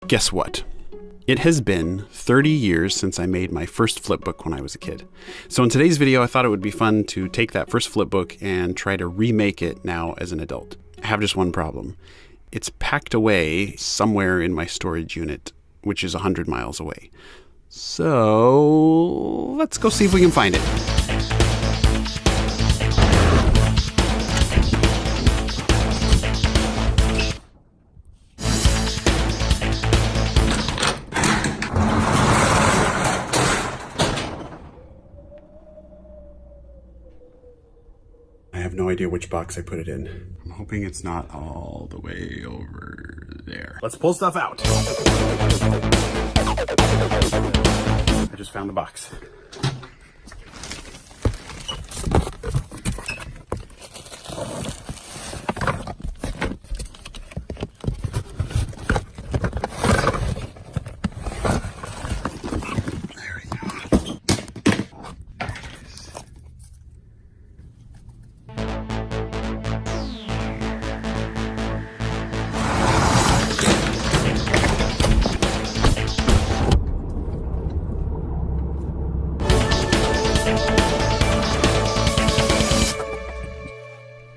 Guess what? It has been 30 years since I made my first flipbook when I was a kid. So in today's video, I thought it would be fun to take that first flipbook and try to remake it now as an adult. I have just one problem. It's packed away somewhere in my storage unit, which is 100 miles away. So let's go see if we can find it. I have no idea which box I put it in. I'm hoping it's not all the way over there. Let's pull stuff out. I just found the box.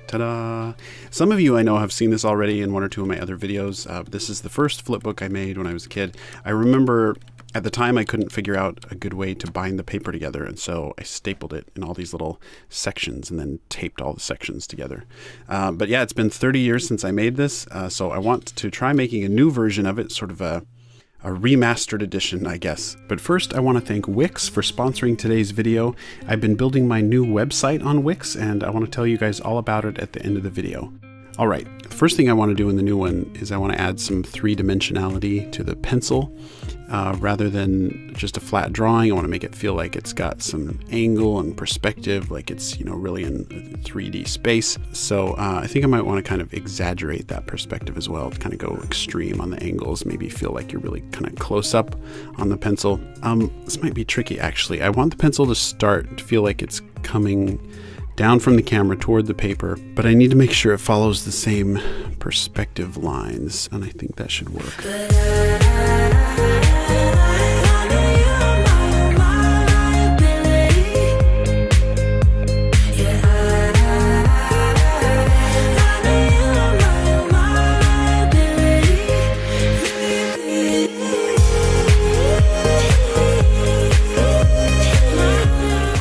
Ta-da! Some of you I know have seen this already in one or two of my other videos. This is the first flipbook I made when I was a kid. I remember at the time I couldn't figure out a good way to bind the paper together, and so I stapled it in all these little sections and then taped all the sections together. But yeah, it's been 30 years since I made this, so I want to try making a new version of it, sort of a remastered edition, I guess. But first, I want to thank Wix for sponsoring today's video. I've been building my new website on Wix, and I want to tell you guys all about it at the end of the video. All right, the first thing I want to do in the new one is I want to add some three-dimensionality to the pencil. Rather than just a flat drawing, I want to make it feel like it's got some angle and perspective, like it's, you know, really in 3D space. So I think I might want to kind of exaggerate that perspective as well, to kind of go extreme on the angles, maybe feel like you're really kind of close up on the pencil. This might be tricky, actually. I want the pencil to start to feel like it's coming down from the camera toward the paper, but I need to make sure it follows the same perspective lines, and I think that should work.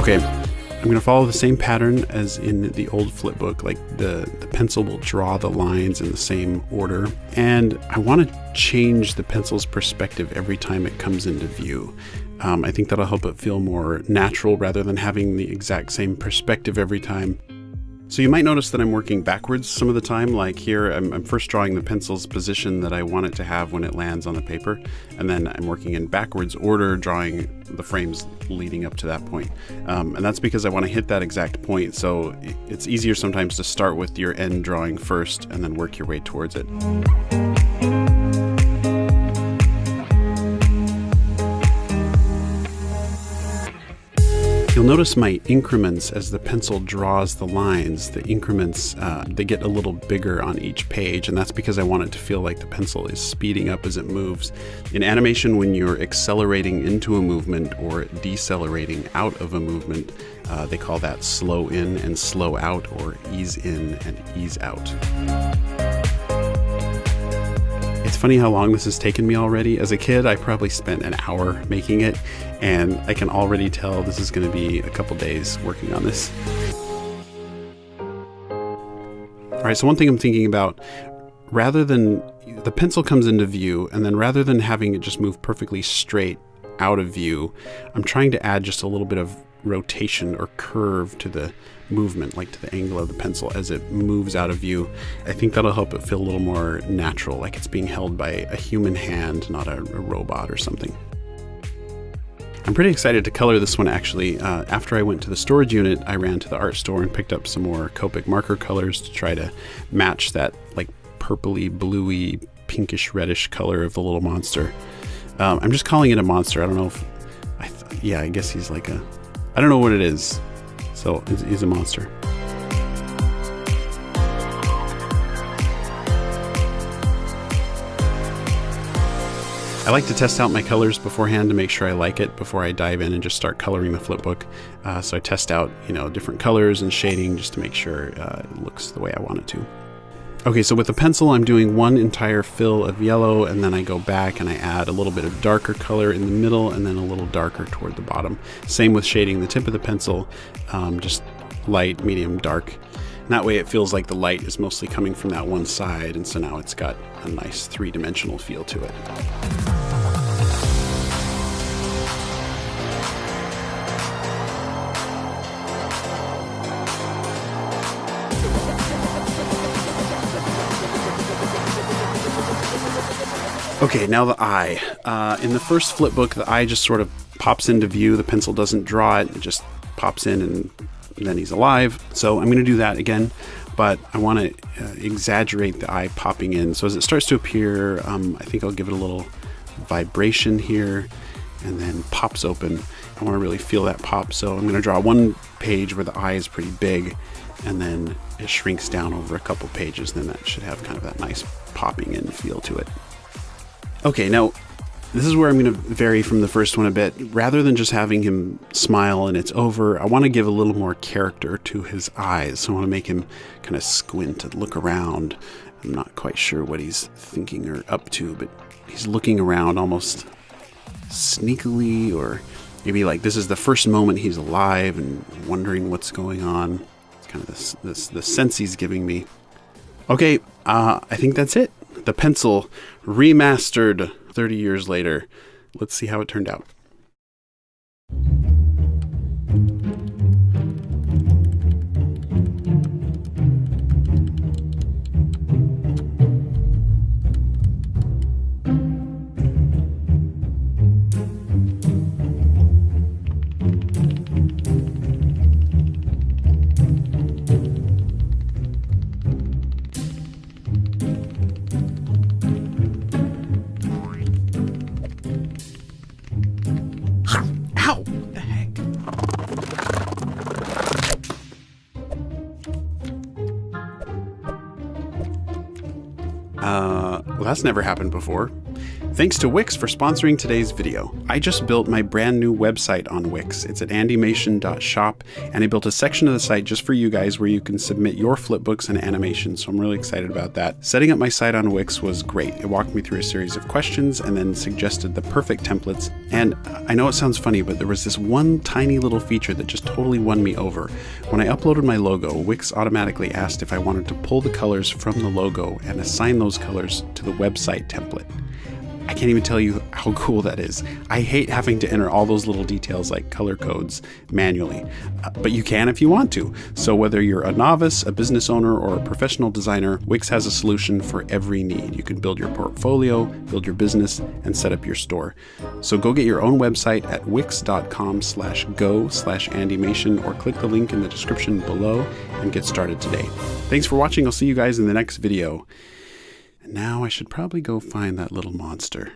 Okay. I'm going to follow the same pattern as in the old flipbook, like the pencil will draw the lines in the same order. And I want to change the pencil's perspective every time it comes into view. I think that'll help it feel more natural rather than having the exact same perspective every time. So you might notice that I'm working backwards some of the time. Like here, I'm first drawing the pencil's position that I want it to have when it lands on the paper. And then I'm working in backwards order, drawing the frames leading up to that point. And that's because I want to hit that exact point. So it's easier sometimes to start with your end drawing first and then work your way towards it. You'll notice my increments as the pencil draws the lines. The increments, they get a little bigger on each page, and that's because I want it to feel like the pencil is speeding up as it moves. In animation, when you're accelerating into a movement or decelerating out of a movement, they call that slow in and slow out, or ease in and ease out. It's funny how long this has taken me already. As a kid, I probably spent an hour making it, and I can already tell this is going to be a couple days working on this. All right, so one thing I'm thinking about, rather than the pencil comes into view, and then rather than having it just move perfectly straight out of view, I'm trying to add just a little bit of rotation or curve to the movement, like to the angle of the pencil as it moves out of view. I think that'll help it feel a little more natural, like it's being held by a human hand, not a robot or something. I'm pretty excited to color this one, actually. After I went to the storage unit, I ran to the art store and picked up some more Copic marker colors to try to match that like purpley, bluey, pinkish, reddish color of the little monster. I'm just calling it a monster. I don't know if, yeah, I guess he's like a, I don't know what it is. So he's a monster. I like to test out my colors beforehand to make sure I like it before I dive in and just start coloring the flipbook. So I test out, different colors and shading just to make sure it looks the way I want it to. Okay, so with the pencil, I'm doing one entire fill of yellow, and then I go back and I add a little bit of darker color in the middle and then a little darker toward the bottom. Same with shading the tip of the pencil, just light, medium, dark. And that way it feels like the light is mostly coming from that one side, and so now it's got a nice three-dimensional feel to it. Okay, now the eye. In the first flipbook, the eye just sort of pops into view. The pencil doesn't draw it, it just pops in and then he's alive. So I'm going to do that again, but I want to exaggerate the eye popping in. So as it starts to appear, I think I'll give it a little vibration here and then pops open. I want to really feel that pop. So I'm going to draw one page where the eye is pretty big and then it shrinks down over a couple pages. Then that should have kind of that nice popping in feel to it. Okay, now this is where I'm going to vary from the first one a bit. Rather than just having him smile and it's over, I want to give a little more character to his eyes. So I want to make him kind of squint and look around. I'm not quite sure what he's thinking or up to, but he's looking around almost sneakily, or maybe like this is the first moment he's alive and wondering what's going on. It's kind of the sense he's giving me. Okay, I think that's it. The pencil remastered 30 years later. Let's see how it turned out. Ow! What the heck? Well, that's never happened before. Thanks to Wix for sponsoring today's video. I just built my brand new website on Wix. It's at andymation.shop, and I built a section of the site just for you guys where you can submit your flipbooks and animations, so I'm really excited about that. Setting up my site on Wix was great. It walked me through a series of questions and then suggested the perfect templates. And I know it sounds funny, but there was this one tiny little feature that just totally won me over. When I uploaded my logo, Wix automatically asked if I wanted to pull the colors from the logo and assign those colors to the website template. I can't even tell you how cool that is. I hate having to enter all those little details like color codes manually, but you can if you want to. So whether you're a novice, a business owner, or a professional designer, Wix has a solution for every need. You can build your portfolio, build your business, and set up your store. So go get your own website at wix.com/go/andymation or click the link in the description below and get started today. Thanks for watching. I'll see you guys in the next video. Now I should probably go find that little monster.